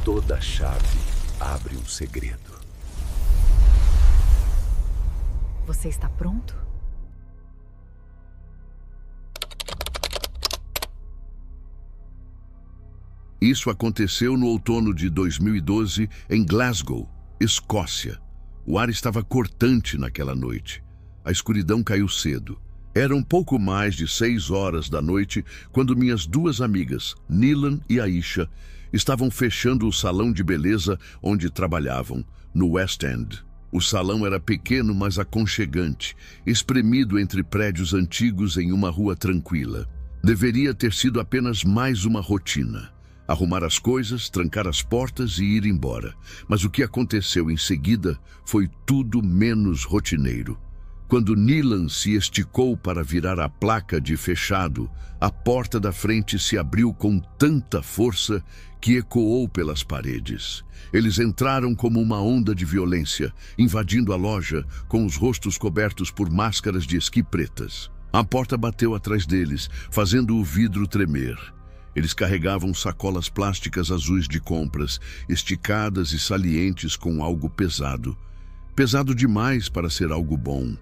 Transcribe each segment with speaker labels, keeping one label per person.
Speaker 1: Toda chave abre um segredo.
Speaker 2: Você está pronto?
Speaker 3: Isso aconteceu no outono de 2012 em Glasgow, Escócia. O ar estava cortante naquela noite. A escuridão caiu cedo. Eram pouco mais de 6 horas da noite quando minhas duas amigas, Nilan e Aisha, estavam fechando o salão de beleza onde trabalhavam, no West End. O salão era pequeno, mas aconchegante, espremido entre prédios antigos em uma rua tranquila. Deveria ter sido apenas mais uma rotina. Arrumar as coisas, trancar as portas e ir embora. Mas o que aconteceu em seguida foi tudo menos rotineiro. Quando Nilan se esticou para virar a placa de fechado, a porta da frente se abriu com tanta força que ecoou pelas paredes. Eles entraram como uma onda de violência, invadindo a loja com os rostos cobertos por máscaras de esqui pretas. A porta bateu atrás deles, fazendo o vidro tremer. Eles carregavam sacolas plásticas azuis de compras, esticadas e salientes com algo pesado. Pesado demais para ser algo bom.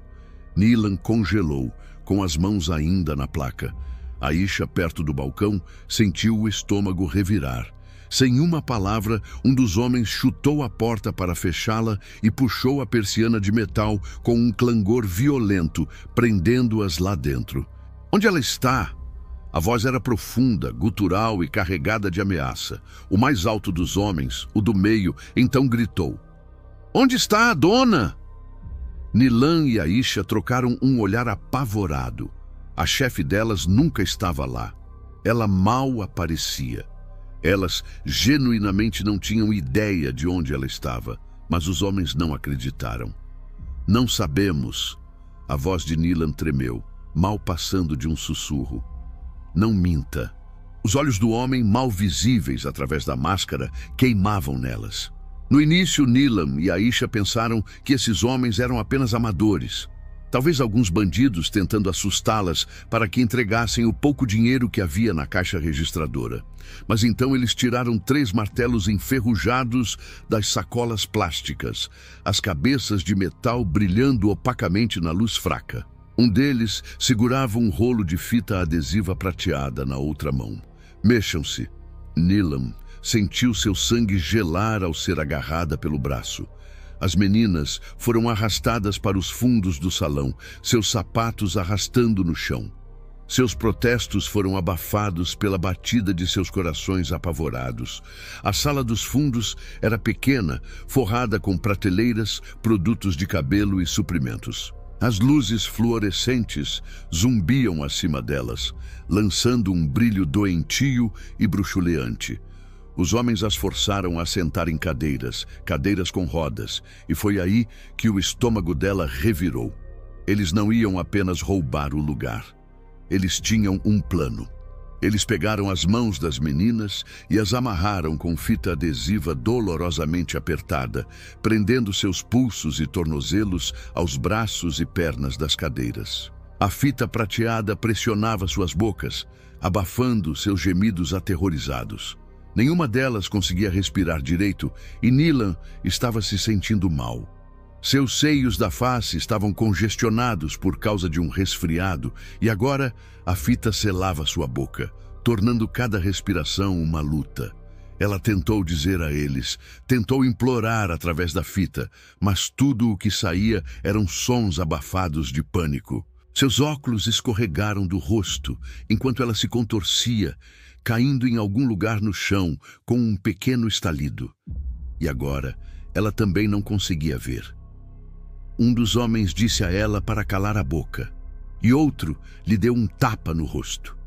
Speaker 3: Nilan congelou, com as mãos ainda na placa. Aisha, perto do balcão, sentiu o estômago revirar. Sem uma palavra, um dos homens chutou a porta para fechá-la e puxou a persiana de metal com um clangor violento, prendendo-as lá dentro. "Onde ela está?" A voz era profunda, gutural e carregada de ameaça. O mais alto dos homens, o do meio, então gritou: "Onde está a dona?" Nilan e Aisha trocaram um olhar apavorado. A chefe delas nunca estava lá. Ela mal aparecia. Elas genuinamente não tinham ideia de onde ela estava, mas os homens não acreditaram. "Não sabemos." A voz de Nilan tremeu, mal passando de um sussurro. "Não minta." Os olhos do homem, mal visíveis através da máscara, queimavam nelas. No início, Nilan e Aisha pensaram que esses homens eram apenas amadores. Talvez alguns bandidos tentando assustá-las para que entregassem o pouco dinheiro que havia na caixa registradora. Mas então eles tiraram 3 martelos enferrujados das sacolas plásticas, as cabeças de metal brilhando opacamente na luz fraca. Um deles segurava um rolo de fita adesiva prateada na outra mão. "Mexam-se." Nilan sentiu seu sangue gelar ao ser agarrada pelo braço. As meninas foram arrastadas para os fundos do salão, seus sapatos arrastando no chão. Seus protestos foram abafados pela batida de seus corações apavorados. A sala dos fundos era pequena, forrada com prateleiras, produtos de cabelo e suprimentos. As luzes fluorescentes zumbiam acima delas, lançando um brilho doentio e bruxuleante. Os homens as forçaram a sentar em cadeiras com rodas, e foi aí que o estômago dela revirou. Eles não iam apenas roubar o lugar. Eles tinham um plano. Eles pegaram as mãos das meninas e as amarraram com fita adesiva dolorosamente apertada, prendendo seus pulsos e tornozelos aos braços e pernas das cadeiras. A fita prateada pressionava suas bocas, abafando seus gemidos aterrorizados. Nenhuma delas conseguia respirar direito e Nilan estava se sentindo mal. Seus seios da face estavam congestionados por causa de um resfriado e agora a fita selava sua boca, tornando cada respiração uma luta. Ela tentou dizer a eles, tentou implorar através da fita, mas tudo o que saía eram sons abafados de pânico. Seus óculos escorregaram do rosto enquanto ela se contorcia, caindo em algum lugar no chão com um pequeno estalido. E agora, ela também não conseguia ver. Um dos homens disse a ela para calar a boca, e outro lhe deu um tapa no rosto.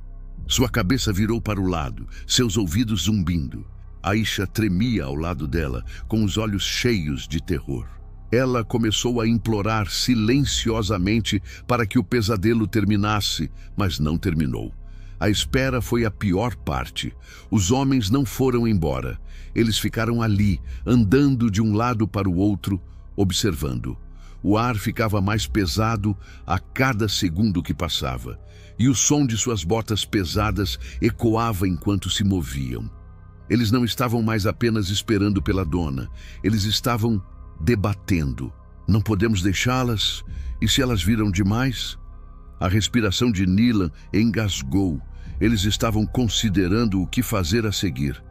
Speaker 3: Sua cabeça virou para o lado, seus ouvidos zumbindo. Aisha tremia ao lado dela, com os olhos cheios de terror. Ela começou a implorar silenciosamente para que o pesadelo terminasse, mas não terminou. A espera foi a pior parte. Os homens não foram embora. Eles ficaram ali, andando de um lado para o outro, observando. O ar ficava mais pesado a cada segundo que passava, e o som de suas botas pesadas ecoava enquanto se moviam. Eles não estavam mais apenas esperando pela dona. Eles estavam debatendo. Não podemos deixá-las? E se elas viram demais? A respiração de Nilan engasgou. Eles estavam considerando o que fazer a seguir.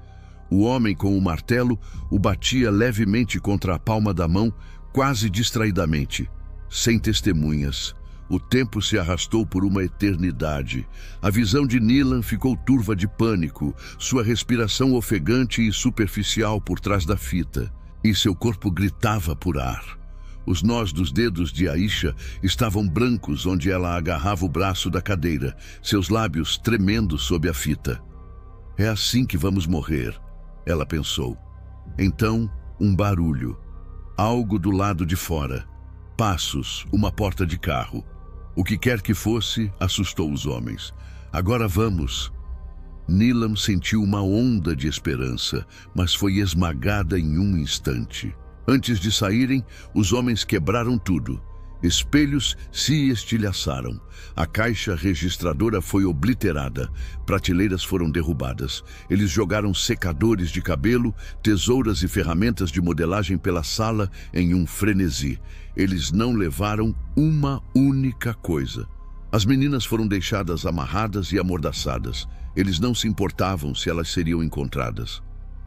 Speaker 3: O homem com o martelo o batia levemente contra a palma da mão, quase distraidamente. Sem testemunhas. O tempo se arrastou por uma eternidade. A visão de Nilan ficou turva de pânico, sua respiração ofegante e superficial por trás da fita. E seu corpo gritava por ar. Os nós dos dedos de Aisha estavam brancos onde ela agarrava o braço da cadeira, seus lábios tremendo sob a fita. É assim que vamos morrer, ela pensou. Então, um barulho. Algo do lado de fora. Passos, uma porta de carro. O que quer que fosse, assustou os homens. Agora vamos. Nilan sentiu uma onda de esperança, mas foi esmagada em um instante. Antes de saírem, os homens quebraram tudo. Espelhos se estilhaçaram. A caixa registradora foi obliterada. Prateleiras foram derrubadas. Eles jogaram secadores de cabelo, tesouras e ferramentas de modelagem pela sala em um frenesi. Eles não levaram uma única coisa. As meninas foram deixadas amarradas e amordaçadas. Eles não se importavam se elas seriam encontradas.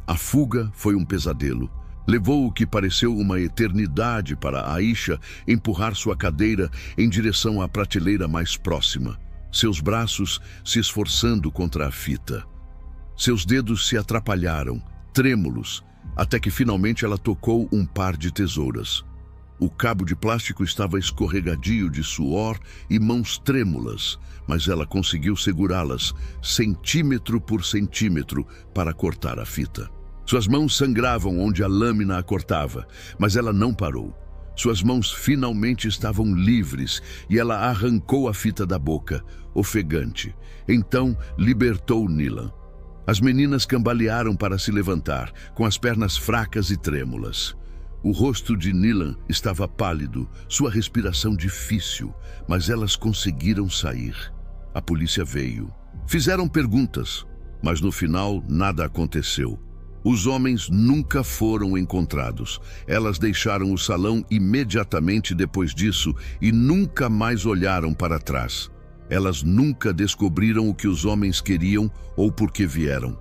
Speaker 3: A fuga foi um pesadelo. Levou o que pareceu uma eternidade para Aisha empurrar sua cadeira em direção à prateleira mais próxima, seus braços se esforçando contra a fita. Seus dedos se atrapalharam, trêmulos, até que finalmente ela tocou um par de tesouras. O cabo de plástico estava escorregadio de suor e mãos trêmulas, mas ela conseguiu segurá-las, centímetro por centímetro, para cortar a fita. Suas mãos sangravam onde a lâmina a cortava, mas ela não parou. Suas mãos finalmente estavam livres e ela arrancou a fita da boca, ofegante. Então, libertou Nilan. As meninas cambalearam para se levantar, com as pernas fracas e trêmulas. O rosto de Nilan estava pálido, sua respiração difícil, mas elas conseguiram sair. A polícia veio. Fizeram perguntas, mas no final nada aconteceu. Os homens nunca foram encontrados. Elas deixaram o salão imediatamente depois disso e nunca mais olharam para trás. Elas nunca descobriram o que os homens queriam ou por que vieram.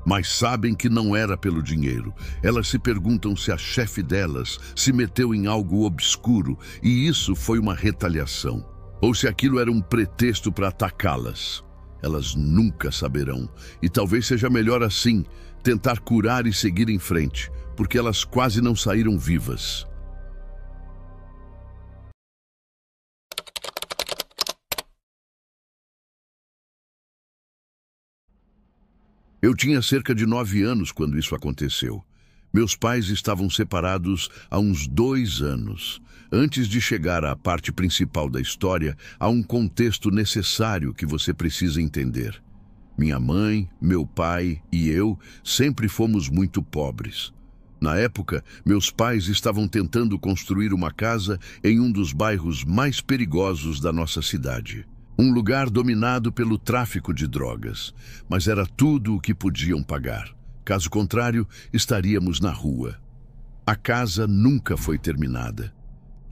Speaker 3: Mas sabem que não era pelo dinheiro. Elas se perguntam se a chefe delas se meteu em algo obscuro e isso foi uma retaliação. Ou se aquilo era um pretexto para atacá-las. Elas nunca saberão. E talvez seja melhor assim, tentar curar e seguir em frente, porque elas quase não saíram vivas. Eu tinha cerca de 9 anos quando isso aconteceu. Meus pais estavam separados há uns 2 anos. Antes de chegar à parte principal da história, há um contexto necessário que você precisa entender. Minha mãe, meu pai e eu sempre fomos muito pobres. Na época, meus pais estavam tentando construir uma casa em um dos bairros mais perigosos da nossa cidade. Um lugar dominado pelo tráfico de drogas, mas era tudo o que podiam pagar. Caso contrário, estaríamos na rua. A casa nunca foi terminada.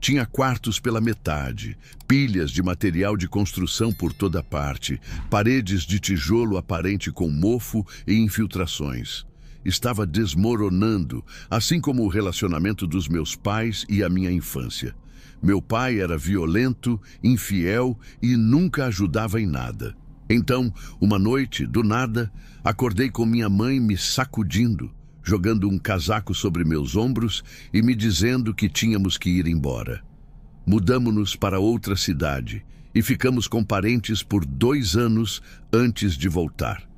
Speaker 3: Tinha quartos pela metade, pilhas de material de construção por toda parte, paredes de tijolo aparente com mofo e infiltrações. Estava desmoronando, assim como o relacionamento dos meus pais e a minha infância. Meu pai era violento, infiel e nunca ajudava em nada. Então, uma noite, do nada, acordei com minha mãe me sacudindo, jogando um casaco sobre meus ombros e me dizendo que tínhamos que ir embora. Mudamo-nos para outra cidade e ficamos com parentes por 2 anos antes de voltar.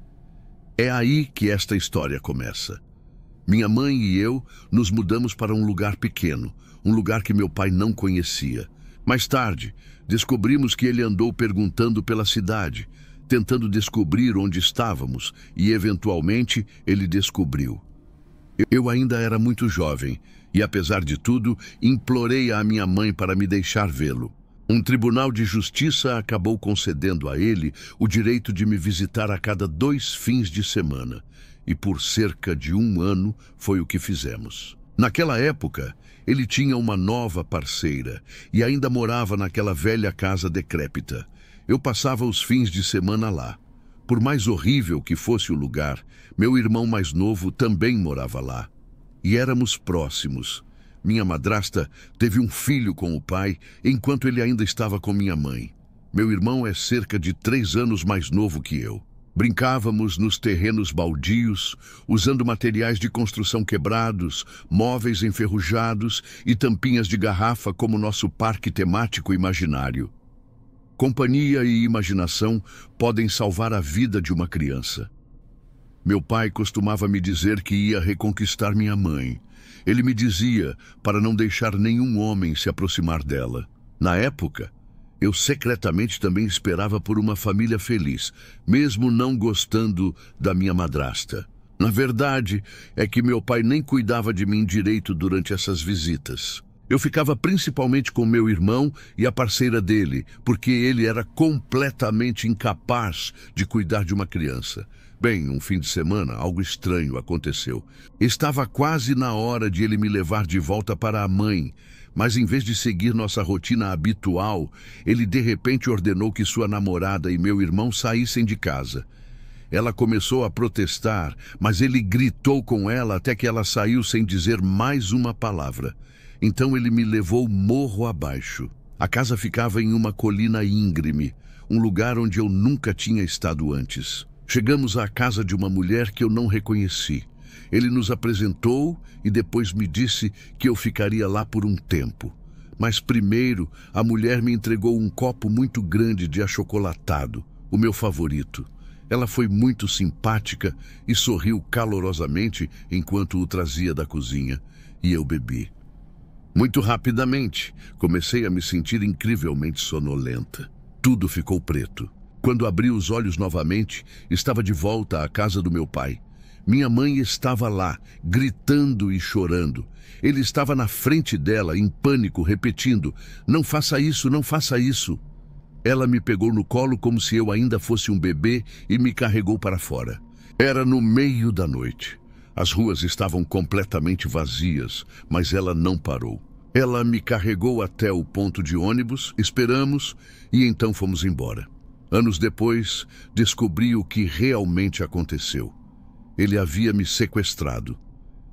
Speaker 3: É aí que esta história começa. Minha mãe e eu nos mudamos para um lugar pequeno, um lugar que meu pai não conhecia. Mais tarde, descobrimos que ele andou perguntando pela cidade, tentando descobrir onde estávamos e, eventualmente, ele descobriu. Eu ainda era muito jovem e, apesar de tudo, implorei à minha mãe para me deixar vê-lo. Um tribunal de justiça acabou concedendo a ele o direito de me visitar a cada 2 fins de semana. e por cerca de 1 ano foi o que fizemos. Naquela época, ele tinha uma nova parceira e ainda morava naquela velha casa decrépita. Eu passava os fins de semana lá. Por mais horrível que fosse o lugar, meu irmão mais novo também morava lá. E éramos próximos. Minha madrasta teve um filho com o pai, enquanto ele ainda estava com minha mãe. Meu irmão é cerca de 3 anos mais novo que eu. Brincávamos nos terrenos baldios, usando materiais de construção quebrados, móveis enferrujados e tampinhas de garrafa como nosso parque temático imaginário. Companhia e imaginação podem salvar a vida de uma criança. Meu pai costumava me dizer que ia reconquistar minha mãe. Ele me dizia para não deixar nenhum homem se aproximar dela. Na época, eu secretamente também esperava por uma família feliz, mesmo não gostando da minha madrasta. Na verdade, é que meu pai nem cuidava de mim direito durante essas visitas. Eu ficava principalmente com meu irmão e a parceira dele, porque ele era completamente incapaz de cuidar de uma criança. Bem, um fim de semana, algo estranho aconteceu. Estava quase na hora de ele me levar de volta para a mãe, mas em vez de seguir nossa rotina habitual, ele de repente ordenou que sua namorada e meu irmão saíssem de casa. Ela começou a protestar, mas ele gritou com ela até que ela saiu sem dizer mais uma palavra. Então ele me levou morro abaixo. A casa ficava em uma colina íngreme, um lugar onde eu nunca tinha estado antes. Chegamos à casa de uma mulher que eu não reconheci. Ele nos apresentou e depois me disse que eu ficaria lá por um tempo. Mas primeiro, a mulher me entregou um copo muito grande de achocolatado, o meu favorito. Ela foi muito simpática e sorriu calorosamente enquanto o trazia da cozinha, e eu bebi. Muito rapidamente, comecei a me sentir incrivelmente sonolenta. Tudo ficou preto. Quando abri os olhos novamente, estava de volta à casa do meu pai. Minha mãe estava lá, gritando e chorando. Ele estava na frente dela, em pânico, repetindo: "Não faça isso, não faça isso." Ela me pegou no colo como se eu ainda fosse um bebê e me carregou para fora. Era no meio da noite. As ruas estavam completamente vazias, mas ela não parou. Ela me carregou até o ponto de ônibus, esperamos e então fomos embora. Anos depois, descobri o que realmente aconteceu. Ele havia me sequestrado.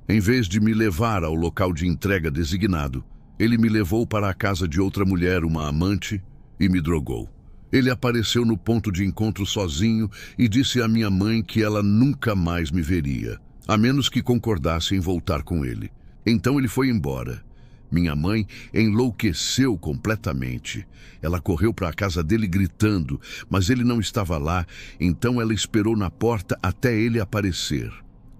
Speaker 3: Em vez de me levar ao local de entrega designado, ele me levou para a casa de outra mulher, uma amante, e me drogou. Ele apareceu no ponto de encontro sozinho e disse à minha mãe que ela nunca mais me veria, a menos que concordasse em voltar com ele. Então ele foi embora. Minha mãe enlouqueceu completamente. Ela correu para a casa dele gritando, mas ele não estava lá, então ela esperou na porta até ele aparecer.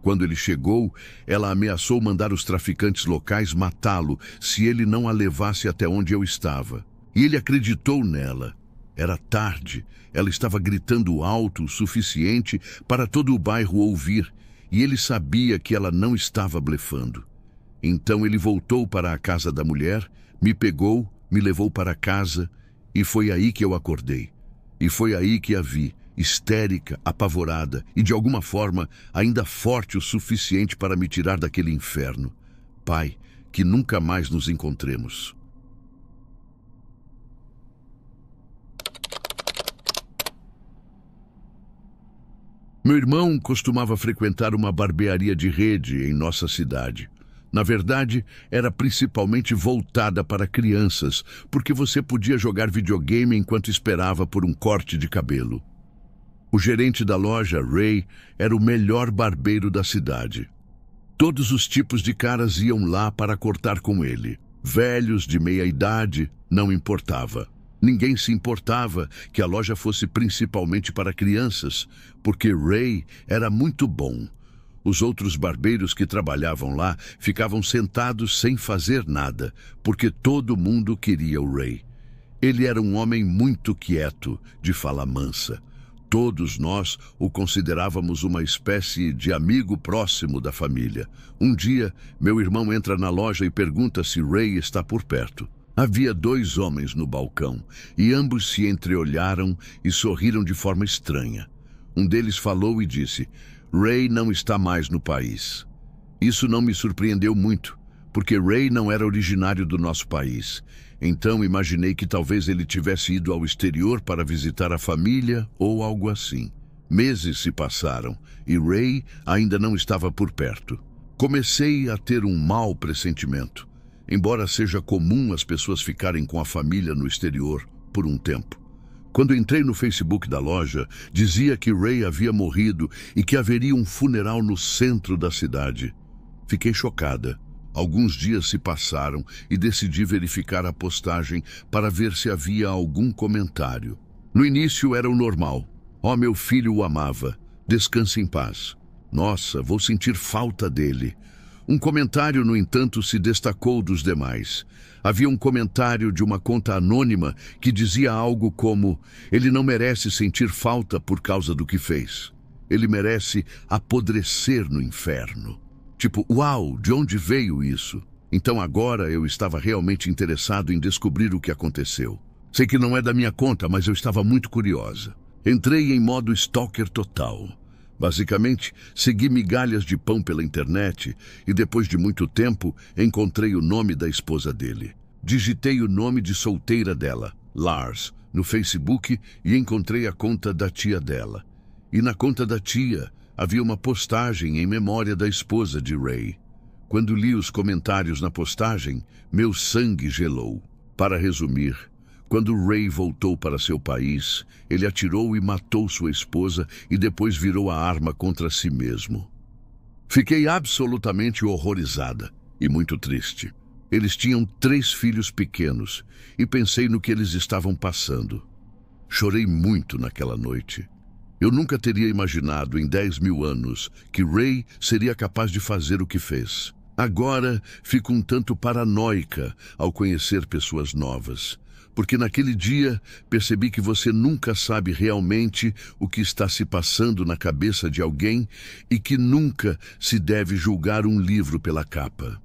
Speaker 3: Quando ele chegou, ela ameaçou mandar os traficantes locais matá-lo se ele não a levasse até onde eu estava. E ele acreditou nela. Era tarde, ela estava gritando alto o suficiente para todo o bairro ouvir, e ele sabia que ela não estava blefando. Então ele voltou para a casa da mulher, me pegou, me levou para casa, e foi aí que eu acordei. E foi aí que a vi, histérica, apavorada, e de alguma forma ainda forte o suficiente para me tirar daquele inferno. Pai, que nunca mais nos encontremos. Meu irmão costumava frequentar uma barbearia de rede em nossa cidade. Na verdade, era principalmente voltada para crianças, porque você podia jogar videogame enquanto esperava por um corte de cabelo. O gerente da loja, Ray, era o melhor barbeiro da cidade. Todos os tipos de caras iam lá para cortar com ele. Velhos, de meia idade, não importava. Ninguém se importava que a loja fosse principalmente para crianças, porque Ray era muito bom. Os outros barbeiros que trabalhavam lá ficavam sentados sem fazer nada, porque todo mundo queria o Ray. Ele era um homem muito quieto, de fala mansa. Todos nós o considerávamos uma espécie de amigo próximo da família. Um dia, meu irmão entra na loja e pergunta se Ray está por perto. Havia 2 homens no balcão, e ambos se entreolharam e sorriram de forma estranha. Um deles falou e disse: Ray não está mais no país. Isso não me surpreendeu muito, porque Ray não era originário do nosso país. Então imaginei que talvez ele tivesse ido ao exterior para visitar a família ou algo assim. Meses se passaram e Ray ainda não estava por perto. Comecei a ter um mau pressentimento, embora seja comum as pessoas ficarem com a família no exterior por um tempo. Quando entrei no Facebook da loja, dizia que Ray havia morrido e que haveria um funeral no centro da cidade. Fiquei chocada. Alguns dias se passaram e decidi verificar a postagem para ver se havia algum comentário. No início era o normal. "Oh, meu filho o amava. Descanse em paz. Nossa, vou sentir falta dele." Um comentário, no entanto, se destacou dos demais. Havia um comentário de uma conta anônima que dizia algo como: "Ele não merece sentir falta por causa do que fez. Ele merece apodrecer no inferno." Tipo, uau, de onde veio isso? Então agora eu estava realmente interessado em descobrir o que aconteceu. Sei que não é da minha conta, mas eu estava muito curiosa. Entrei em modo stalker total. Basicamente, segui migalhas de pão pela internet e depois de muito tempo encontrei o nome da esposa dele. Digitei o nome de solteira dela, Lars, no Facebook e encontrei a conta da tia dela. E na conta da tia havia uma postagem em memória da esposa de Ray. Quando li os comentários na postagem, meu sangue gelou. Para resumir, quando Ray voltou para seu país, ele atirou e matou sua esposa e depois virou a arma contra si mesmo. Fiquei absolutamente horrorizada e muito triste. Eles tinham 3 filhos pequenos e pensei no que eles estavam passando. Chorei muito naquela noite. Eu nunca teria imaginado em 10.000 anos que Ray seria capaz de fazer o que fez. Agora fico um tanto paranoica ao conhecer pessoas novas, porque naquele dia percebi que você nunca sabe realmente o que está se passando na cabeça de alguém e que nunca se deve julgar um livro pela capa.